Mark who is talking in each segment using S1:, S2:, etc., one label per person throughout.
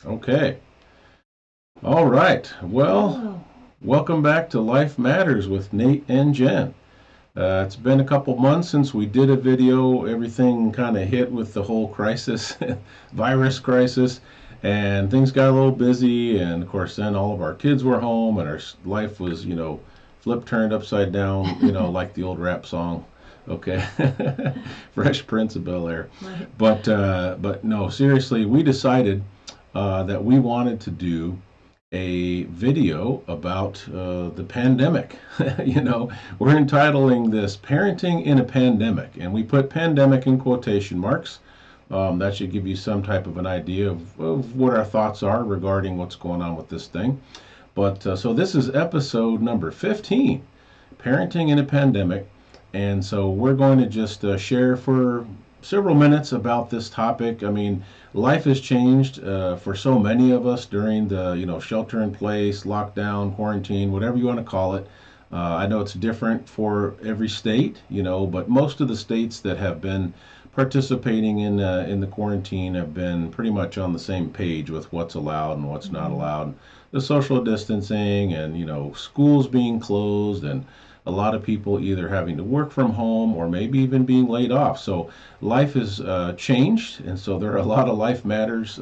S1: Okay. All right. Well, welcome back to Life Matters with Nate and Jen. It's been a couple months since we did a video. Everything kind of hit with the whole crisis, virus crisis, and things got a little busy. And of course, then all of our kids were home, and our life was, flip turned upside down, like the old rap song. Okay, Fresh Prince of Bel Air.
S2: Right.
S1: But no, seriously, we decided that we wanted to do a video about the pandemic. We're entitling this Parenting in a Pandemic, and we put pandemic in quotation marks. That should give you some type of an idea of what our thoughts are regarding what's going on with this thing. But so this is episode number 15, Parenting in a Pandemic. And so we're going to just share for several minutes about this topic. I mean, life has changed for so many of us during the shelter in place, lockdown, quarantine, whatever you want to call it. I know it's different for every state, but most of the states that have been participating in the quarantine have been pretty much on the same page with what's allowed and what's not allowed. The social distancing and schools being closed and a lot of people either having to work from home or maybe even being laid off. So life has changed, and so there are a lot of life matters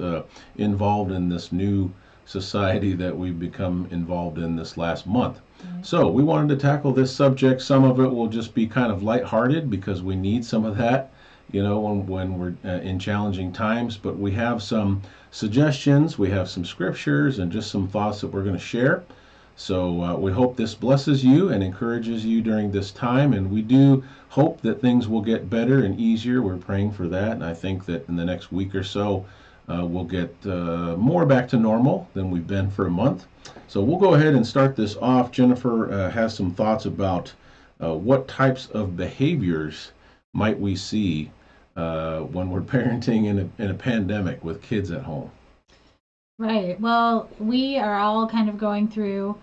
S1: involved in this new society that we've become involved in this last month.
S2: Right.
S1: So we wanted to tackle this subject. Some of it will just be kind of lighthearted because we need some of that, when we're in challenging times. But we have some suggestions, we have some scriptures, and just some thoughts that we're going to share. So we hope this blesses you and encourages you during this time, and we do hope that things will get better and easier. We're praying for that, and I think that in the next week or so, we'll get more back to normal than we've been for a month. So we'll go ahead and start this off. Jennifer has some thoughts about what types of behaviors might we see when we're parenting in a pandemic with kids at home.
S2: Right. Well, we are all kind of going through,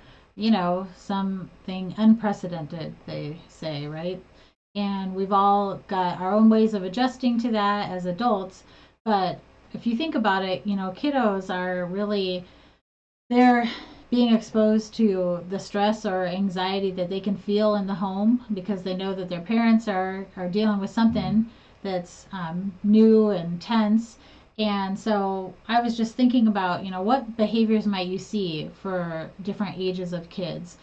S2: something unprecedented, they say, right? And we've all got our own ways of adjusting to that as adults. But if you think about it, kiddos are really, they're being exposed to the stress or anxiety that they can feel in the home because they know that their parents are dealing with something that's new and tense. And so I was just thinking about, what behaviors might you see for different ages of kids?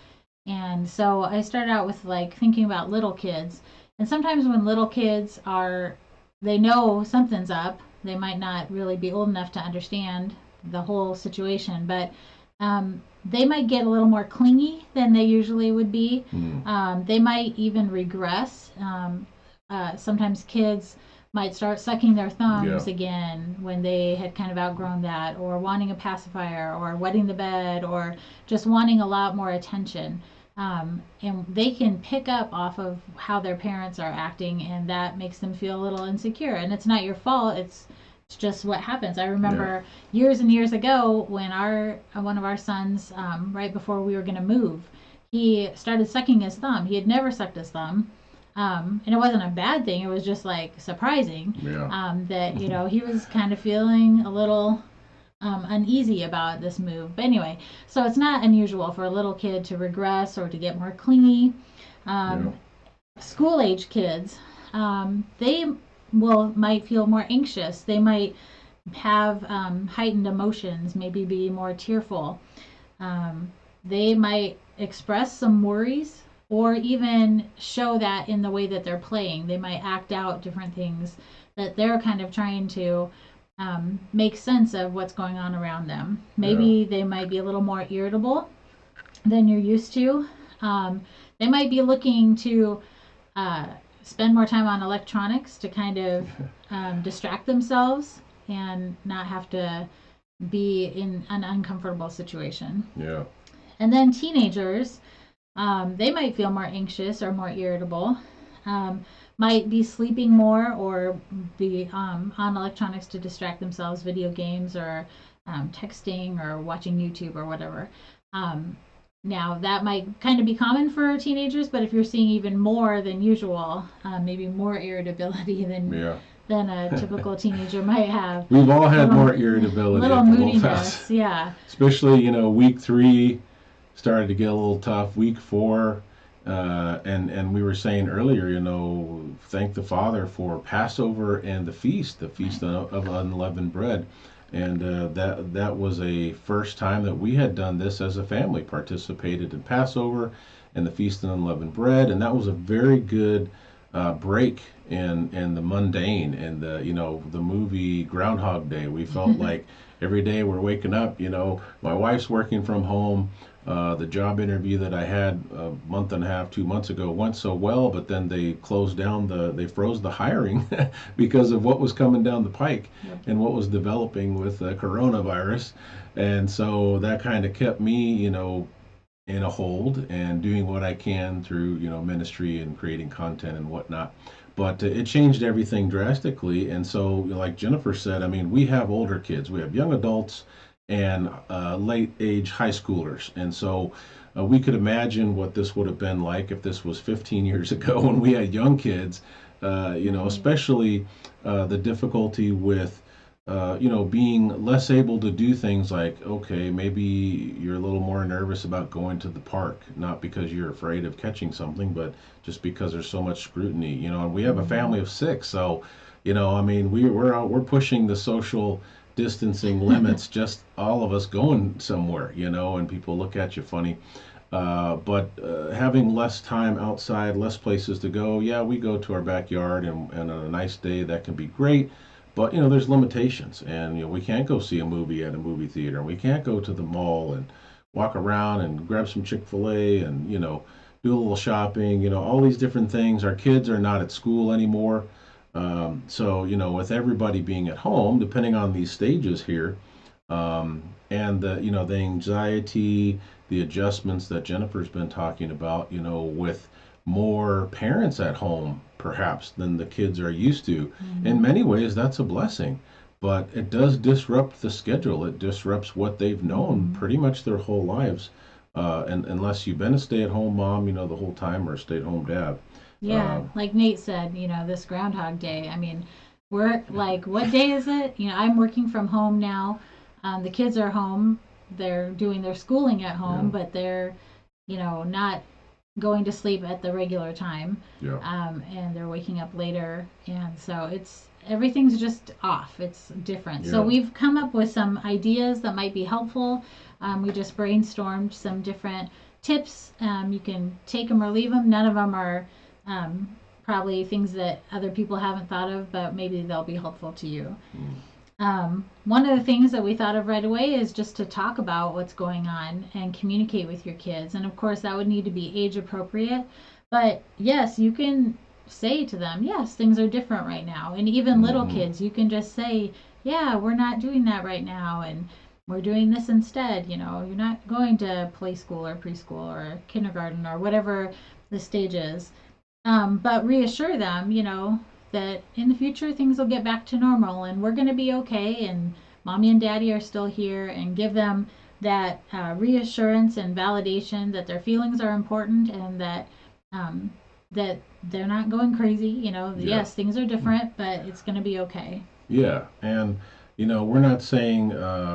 S2: And so I started out with like thinking about little kids. And sometimes when little kids are, they know something's up, they might not really be old enough to understand the whole situation, but they might get a little more clingy than they usually would be.
S1: Hmm.
S2: They might even regress. Sometimes kids might start sucking their
S1: Yeah.
S2: thumbs again when they had kind of outgrown that, or wanting a pacifier, or wetting the bed, or just wanting a lot more attention. And they can pick up off of how their parents are acting, and that makes them feel a little insecure. And it's not your fault. It's just what happens. I
S1: Yeah.
S2: remember years and years ago when our one of our sons, right before we were going to move, he started sucking his thumb. He had never sucked his thumb, and it wasn't a bad thing. It was just like surprising
S1: Yeah.
S2: that he was kind of feeling a little uneasy about this move. But anyway, so it's not unusual for a little kid to regress or to get more clingy.
S1: Yeah.
S2: Um, School age kids, they will might feel more anxious. They might have heightened emotions, maybe be more tearful. They might express some worries or even show that in the way that they're playing. They might act out different things that they're kind of trying to make sense of what's going on around them.
S1: Yeah.
S2: Maybe they might be a little more irritable than you're used to. Um, they might be looking to uh, spend more time on electronics to kind of distract themselves and not have to be in an uncomfortable situation.
S1: Yeah.
S2: And then teenagers, they might feel more anxious or more irritable, might be sleeping more or be on electronics to distract themselves, video games or texting or watching YouTube or whatever. Um, Now, that might kind of be common for teenagers, but if you're seeing even more than usual, maybe more irritability than
S1: Yeah.
S2: than a typical teenager might have.
S1: We've all had
S2: Little
S1: more irritability
S2: little
S1: at the Wolf House,
S2: moodiness, yeah.
S1: especially week 3 started to get a little tough. Week 4, and we were saying earlier, thank the Father for Passover and the feast
S2: Right.
S1: of unleavened bread, and that was a first time that we had done this as a family, participated in Passover and the feast of unleavened bread, and that was a very good break in the mundane and the movie Groundhog Day. We felt like every day we're waking up. My wife's working from home. The job interview that I had a month and a half, 2 months ago went so well, but then they they froze the hiring because of what was coming down the pike
S2: Yep.
S1: and what was developing with coronavirus. And so that kind of kept me, in a hold and doing what I can through, ministry and creating content and whatnot. But it changed everything drastically. And so, like Jennifer said, I mean, we have older kids, we have young adults, and late age high schoolers. And so we could imagine what this would have been like if this was 15 years ago when we had young kids,
S2: Right.
S1: especially the difficulty with being less able to do things like, okay, maybe you're a little more nervous about going to the park, not because you're afraid of catching something, but just because there's so much scrutiny, and we have a
S2: Hmm.
S1: family of 6, so, I mean, we're out, we're pushing the social distancing limits, just all of us going somewhere, and people look at you funny. But having less time outside, less places to go, yeah, we go to our backyard, and on a nice day that can be great. But there's limitations, and we can't go see a movie at a movie theater. We can't go to the mall and walk around and grab some Chick-fil-A and do a little shopping. All these different things. Our kids are not at school anymore, so with everybody being at home, depending on these stages here, and the anxiety, the adjustments that Jennifer's been talking about, with more parents at home perhaps than the kids are used to. In
S2: Hmm.
S1: many ways, that's a blessing, but it does disrupt the schedule. It disrupts what they've known
S2: Hmm.
S1: pretty much their whole lives, and unless you've been a stay-at-home mom, the whole time, or a stay-at-home dad.
S2: Yeah,
S1: Uh,
S2: like Nate said, this Groundhog Day. I mean, we're like, what day is it? I'm working from home now. The kids are home. They're doing their schooling at
S1: yeah,
S2: home, but they're, not going to sleep at the regular time.
S1: yeah,
S2: And they're waking up later. And so everything's just off. It's different. So
S1: yeah.
S2: we've come up with some ideas that might be helpful. We just brainstormed some different tips. You can take them or leave them. None of them are um, probably things that other people haven't thought of, but maybe they'll be helpful to you.
S1: Mm,
S2: One of the things that we thought of right away is just to talk about what's going on and communicate with your kids. And of course, that would need to be age appropriate. But yes, you can say to them, yes, things are different right now. And even little
S1: mm-hmm.
S2: kids, you can just say, yeah, we're not doing that right now. And we're doing this instead. You're not going to play school or preschool or kindergarten or whatever the stage is. But reassure them, that in the future things will get back to normal and we're going to be okay and mommy and daddy are still here, and give them that reassurance and validation that their feelings are important and um, that they're not going crazy.
S1: Yeah.
S2: Yes, things are different, but it's going to be okay.
S1: Yeah, and we're not saying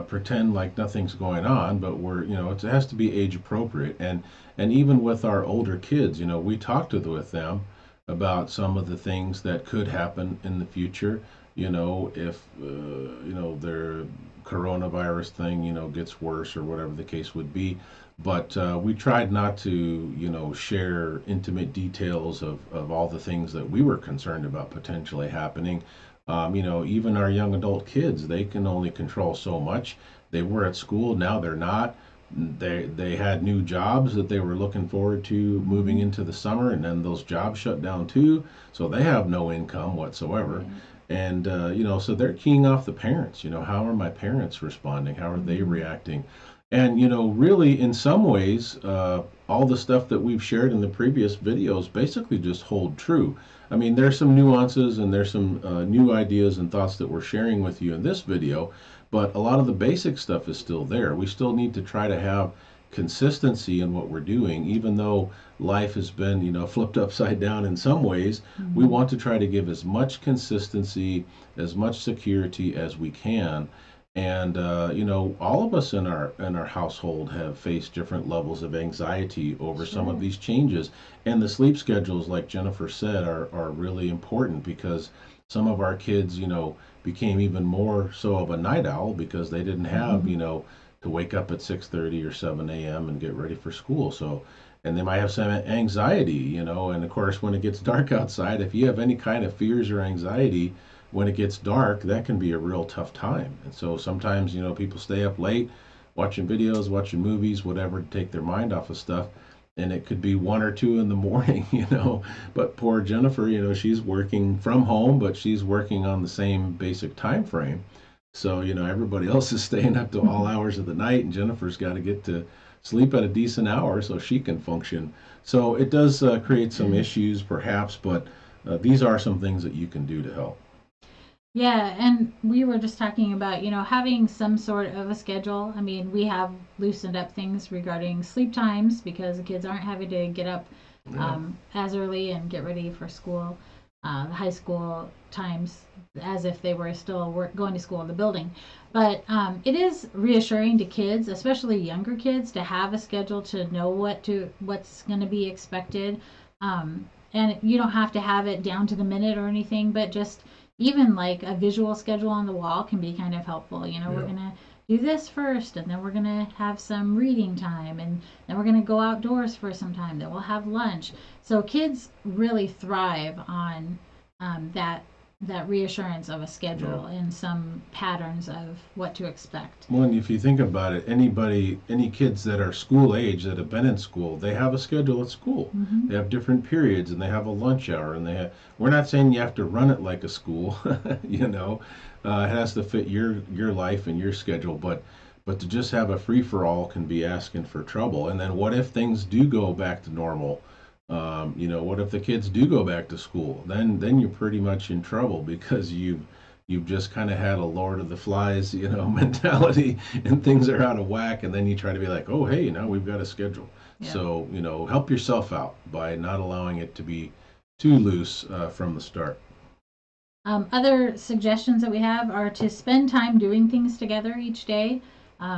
S1: pretend like nothing's going on, but it has to be age appropriate, and even with our older kids, we talked with them about some of the things that could happen in the future. If their coronavirus thing, gets worse or whatever the case would be. But we tried not to, share intimate details of all the things that we were concerned about potentially happening. Even our young adult kids, they can only control so much. They were at school, now they're not. They had new jobs that they were looking forward to moving
S2: Hmm.
S1: into the summer, and then those jobs shut down too, so they have no income whatsoever.
S2: Right.
S1: And so they're keying off the parents. How are my parents responding? How are they
S2: Hmm.
S1: reacting? And really, in some ways, all the stuff that we've shared in the previous videos basically just hold true. I mean, there's some nuances and there's some new ideas and thoughts that we're sharing with you in this video, but a lot of the basic stuff is still there. We still need to try to have consistency in what we're doing, even though life has been, flipped upside down in some ways. We
S2: Mhm.
S1: want to try to give as much consistency, as much security as we can. And all of us in our household have faced different levels of anxiety over some of
S2: Sure.
S1: these changes. And the sleep schedules, like Jennifer said, are really important because some of our kids, became even more so of a night owl because they didn't have, to wake up at 6:30 or 7 a.m. and get ready for school. So, and they might have some anxiety, and of course, when it gets dark outside, if you have any kind of fears or anxiety, when it gets dark, that can be a real tough time. And so sometimes, people stay up late watching videos, watching movies, whatever, to take their mind off of stuff. And it could be 1 or 2 in the morning, But poor Jennifer, she's working from home, but she's working on the same basic time frame. So, everybody else is staying up to all hours of the night, and Jennifer's got to get to sleep at a decent hour so she can function. So it does create some issues, perhaps, but these are some things that you can do to help.
S2: Yeah, and we were just talking about, having some sort of a schedule. I mean, we have loosened up things regarding sleep times because the kids aren't having to get up
S1: Yeah.
S2: as early and get ready for school, the high school times, as if they were still going to school in the building. But it is reassuring to kids, especially younger kids, to have a schedule to know what's going to be expected. And you don't have to have it down to the minute or anything, but just even like a visual schedule on the wall can be kind of helpful. We're
S1: Yeah.
S2: going to do this first, and then we're going to have some reading time, and then we're going to go outdoors for some time, then we'll have lunch. So kids really thrive on that reassurance of a
S1: Yeah.
S2: schedule and some patterns of what to expect.
S1: Well, and if you think about it, any kids that are school age that have been in school, they have a schedule at school.
S2: Mm-hmm.
S1: They have different periods, and they have a lunch hour, and they have. We're not saying you have to run it like a school, you know. It has to fit your life and your schedule, but to just have a free for all can be asking for trouble. And then what if things do go back to normal? What if the kids do go back to school? Then you're pretty much in trouble because you've just kind of had a Lord of the Flies, mentality, and things are out of whack, and then you try to be like, oh, hey, now we've got a schedule.
S2: Yeah.
S1: So, help yourself out by not allowing it to be too loose from the start.
S2: Other suggestions that we have are to spend time doing things together each day.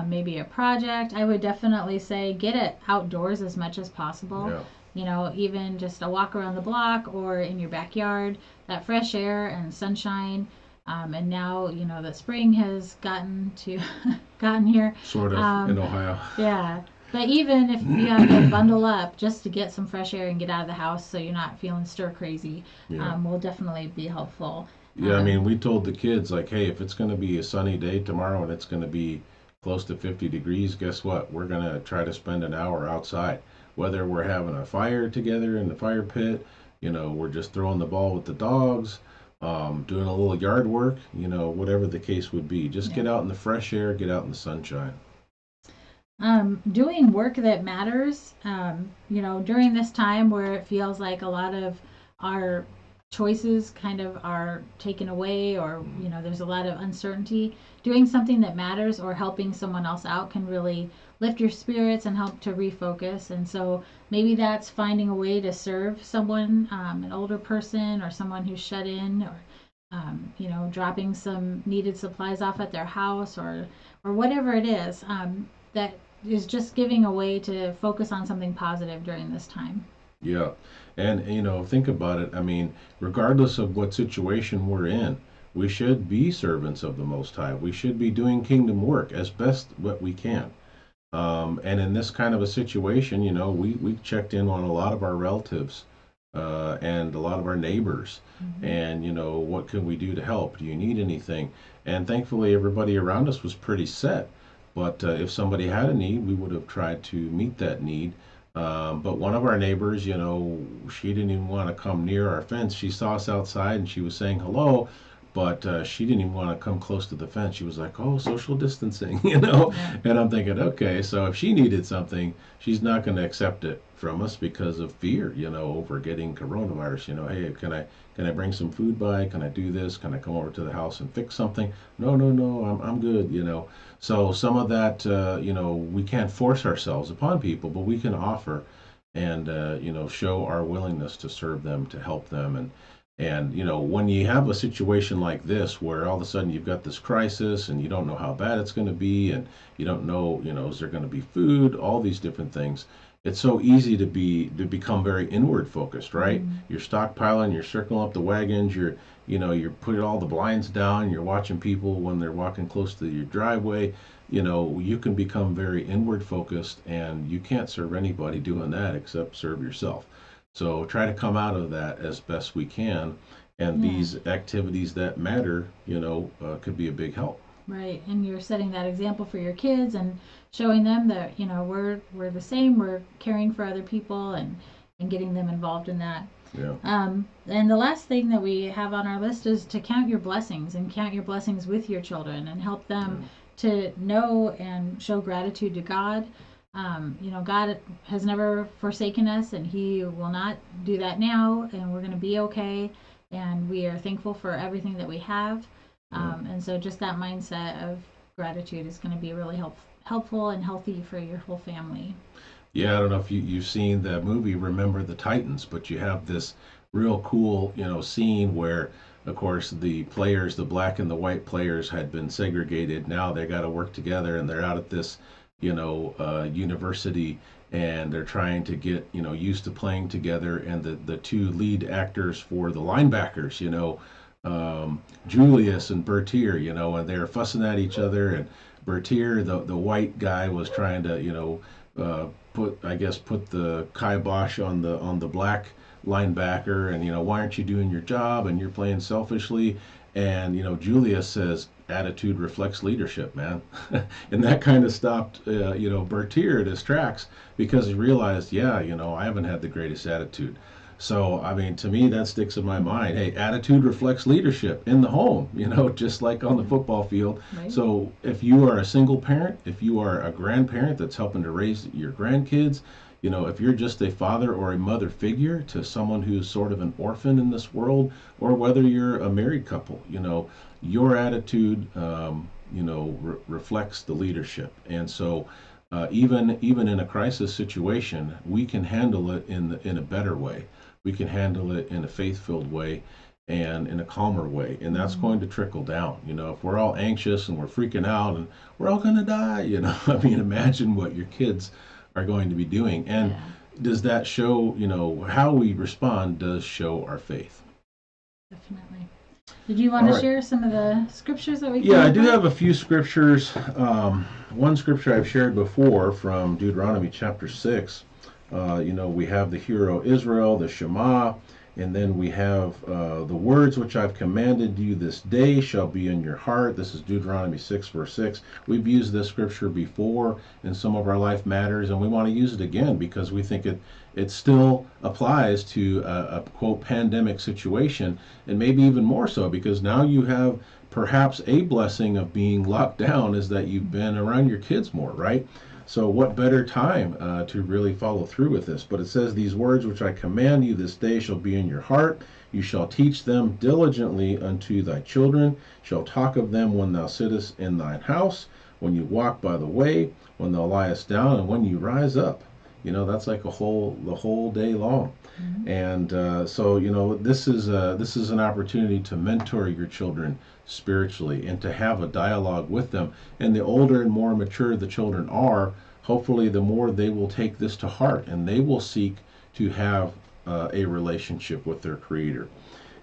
S2: Maybe a project. I would definitely say get it outdoors as much as possible.
S1: Yeah.
S2: Even just a walk around the block or in your backyard. That fresh air and sunshine. And now that spring has gotten here.
S1: Sort of in
S2: Um,
S1: Ohio.
S2: yeah. But even if you have to bundle up just to get some fresh air and get out of the house so you're not feeling stir crazy,
S1: Yeah.
S2: will definitely be helpful.
S1: Yeah, I mean,
S2: Um,
S1: we told the kids, like, hey, if it's going to be a sunny day tomorrow and it's going to be close to 50 degrees, guess what? We're going to try to spend an hour outside. Whether we're having a fire together in the fire pit, we're just throwing the ball with the dogs, doing a little yard work, whatever the case would be. Just
S2: yeah.
S1: get out in the fresh air, get out in the sunshine.
S2: Doing work that matters, during this time where it feels like a lot of our choices kind of are taken away, or, there's a lot of uncertainty, doing something that matters or helping someone else out can really lift your spirits and help to refocus. And so maybe that's finding a way to serve someone, an older person or someone who's shut in, or, dropping some needed supplies off at their house, or whatever it is. That is just giving a way to focus on something positive during this time.
S1: Yeah. And, think about it. I mean, regardless of what situation we're in, we should be servants of the Most High. We should be doing kingdom work as best what we can. And in this kind of a situation, we checked in on a lot of our relatives and a lot of our neighbors.
S2: Mm-hmm.
S1: And, what can we do to help? Do you need anything? And thankfully, everybody around us was pretty set. But if somebody had a need, we would have tried to meet that need. But one of our neighbors, she didn't even want to come near our fence. She saw us outside and she was saying hello, but she didn't even want to come close to the fence. She was like, "Oh, social distancing," you know.
S2: Yeah.
S1: And I'm thinking, okay, so if she needed something, she's not going to accept it from us because of fear, over getting coronavirus. Hey, can I bring some food by? Can I do this? Can I come over to the house and fix something? No, no, no, I'm good. So some of that, we can't force ourselves upon people, but we can offer and show our willingness to serve them, to help them, and when you have a situation like this where all of a sudden you've got this crisis and you don't know how bad it's going to be, and you don't know, is there going to be food, all these different things. It's so easy to become very inward focused, right?
S2: Mm.
S1: You're stockpiling, you're circling up the wagons, you're putting all the blinds down, you're watching people when they're walking close to your driveway. You can become very inward focused, and you can't serve anybody doing that except serve yourself. So try to come out of that as best we can, and
S2: Yeah.
S1: these activities that matter, could be a big help.
S2: Right, and you're setting that example for your kids and showing them that we're the same. We're caring for other people and getting them involved in that.
S1: Yeah.
S2: And the last thing that we have on our list is to count your blessings and count your blessings with your children and help them
S1: Yeah.
S2: to know and show gratitude to God. God has never forsaken us, and He will not do that now. And we're going to be okay. And we are thankful for everything that we have.
S1: Yeah.
S2: And so, just that mindset of gratitude is going to be really helpful and healthy for your whole family.
S1: Yeah, I don't know if you've seen the movie Remember the Titans, but you have this real cool, scene where, of course, the players, the black and the white players, had been segregated. Now they got to work together, and they're out at this, university, and they're trying to get, used to playing together. And the two lead actors for the linebackers, Julius and Bertier, and they're fussing at each other. And Bertier, the white guy, was trying to, put the kibosh on the black linebacker, and why aren't you doing your job, and you're playing selfishly. And Julius says attitude reflects leadership, man. And that kind of stopped Bertier at his tracks, because he realized, yeah, I haven't had the greatest attitude. So, I mean, to me, that sticks in my mind. Hey, attitude reflects leadership in the home, just like on the football field.
S2: Right?
S1: So, if you are a single parent, if you are a grandparent that's helping to raise your grandkids, if you're just a father or a mother figure to someone who's sort of an orphan in this world, or whether you're a married couple, your attitude, reflects the leadership. And so, even in a crisis situation, we can handle it in a better way. We can handle it in a faith-filled way and in a calmer way, and that's
S2: Mm-hmm.
S1: going to trickle down. If we're all anxious and we're freaking out and we're all going to die, I mean, imagine what your kids are going to be doing. And
S2: Yeah,
S1: does that show, how we respond does show our faith.
S2: definitely. Did you want
S1: All
S2: to
S1: right.
S2: share some of the scriptures that we came
S1: Yeah, I
S2: up
S1: do
S2: with?
S1: have a few scriptures. One scripture I've shared before from Deuteronomy chapter 6. We have the hero Israel, the Shema, and then we have the words which I've commanded you this day shall be in your heart. This is Deuteronomy 6, verse 6. We've used this scripture before in some of our life matters, and we want to use it again because we think it still applies to a quote pandemic situation, and maybe even more so because now you have perhaps a blessing of being locked down is that you've been around your kids more, right? So, what better time to really follow through with this? But it says, these words which I command you this day shall be in your heart. You shall teach them diligently unto thy children, shall talk of them when thou sittest in thine house, when you walk by the way, when thou liest down, and when you rise up. That's like the whole day long.
S2: Mm-hmm.
S1: And so, this is an opportunity to mentor your children spiritually and to have a dialogue with them. And the older and more mature the children are, hopefully, the more they will take this to heart and they will seek to have a relationship with their Creator.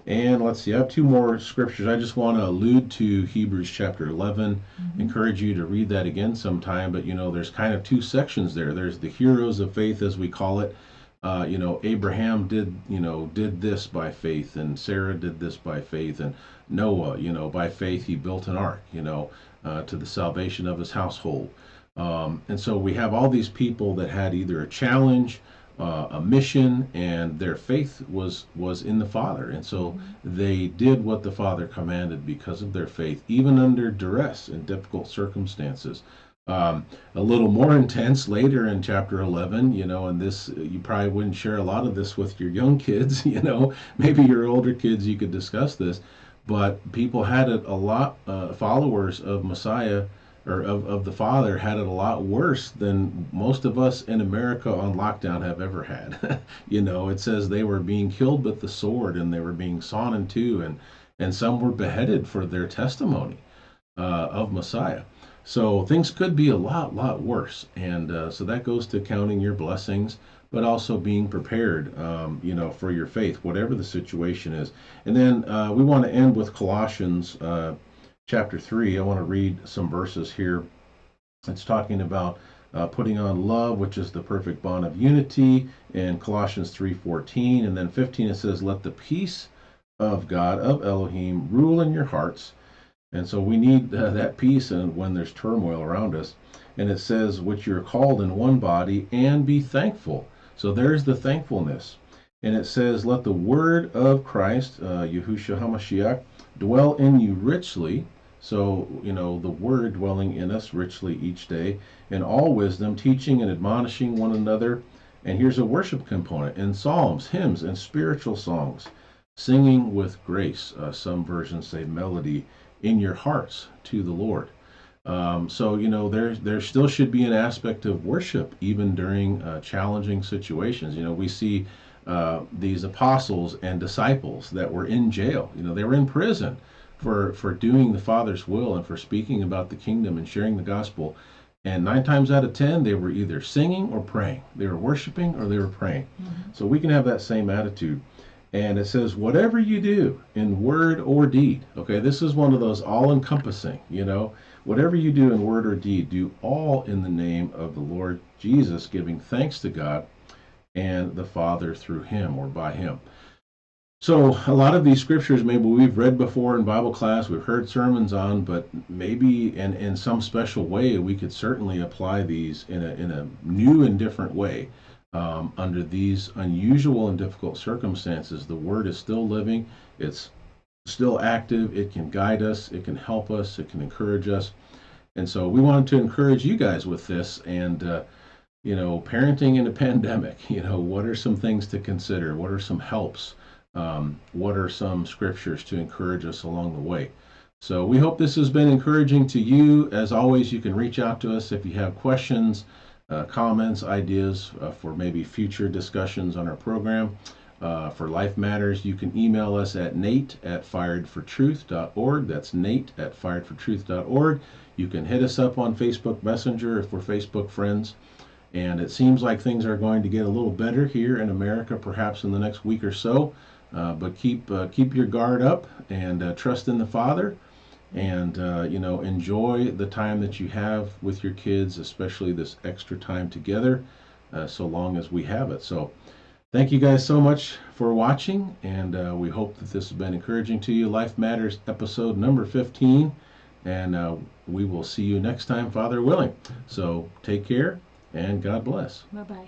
S1: And let's see, I have two more scriptures. I just want to allude to Hebrews chapter 11.
S2: Mm-hmm.
S1: Encourage you to read that again sometime. But there's kind of two sections there. There's the heroes of faith, as we call it. Abraham did this by faith, and Sarah did this by faith, and Noah, by faith he built an ark, to the salvation of his household. And so we have all these people that had either a challenge a mission, and their faith was in the Father, and so
S2: Mhm.
S1: they did what the Father commanded because of their faith, even under duress and difficult circumstances. Um, a little more intense later in chapter 11, and this you probably wouldn't share a lot of this with your young kids, maybe your older kids you could discuss this, but people had it a lot, followers of Messiah or of the Father had it a lot worse than most of us in America on lockdown have ever had. It says they were being killed with the sword and they were being sawn in two, and some were beheaded for their testimony of Messiah. So things could be a lot worse, and so that goes to counting your blessings, but also being prepared, for your faith, whatever the situation is. And then we want to end with Colossians chapter 3. I want to read some verses here. It's talking about putting on love, which is the perfect bond of unity, in Colossians 3:14, and then 15 it says, "Let the peace of God, of Elohim, rule in your hearts." And so we need that peace and when there's turmoil around us. And it says, "Which you're called in one body, and be thankful." So there's the thankfulness. And it says, "Let the word of Christ, Yahushua HaMashiach, dwell in you richly." So, the word dwelling in us richly each day, in all wisdom, teaching and admonishing one another. And here's a worship component in psalms, hymns, and spiritual songs, singing with grace. Some versions say melody in your hearts to the Lord. So there still should be an aspect of worship even during challenging situations. We see these apostles and disciples that were in jail. They were in prison for doing the Father's will and for speaking about the kingdom and sharing the gospel. And 9 times out of 10, they were either singing or praying. They were worshiping or they were praying.
S2: Mhm.
S1: So we can have that same attitude. And it says, "Whatever you do in word or deed." Okay, this is one of those all encompassing, whatever you do in word or deed, do all in the name of the Lord Jesus, giving thanks to God and the Father through him or by him. So a lot of these scriptures maybe we've read before in Bible class, we've heard sermons on, but maybe in some special way we could certainly apply these in a new and different way. Under these unusual and difficult circumstances, the Word is still living. It's still active. It can guide us. It can help us. It can encourage us. And so we wanted to encourage you guys with this. And parenting in a pandemic. What are some things to consider? What are some helps? What are some scriptures to encourage us along the way? So we hope this has been encouraging to you. As always, you can reach out to us if you have questions, comments, ideas for maybe future discussions on our program. For Life Matters, you can email us at nate@firedfortruth.org. That's nate@firedfortruth.org. You can hit us up on Facebook Messenger if we're Facebook friends. And it seems like things are going to get a little better here in America, perhaps in the next week or so. But keep your guard up and trust in the Father, and enjoy the time that you have with your kids, especially this extra time together, so long as we have it. So thank you guys so much for watching, and we hope that this has been encouraging to you. Life Matters, episode number 15, and we will see you next time, Father willing. So take care, and God bless.
S2: Bye bye.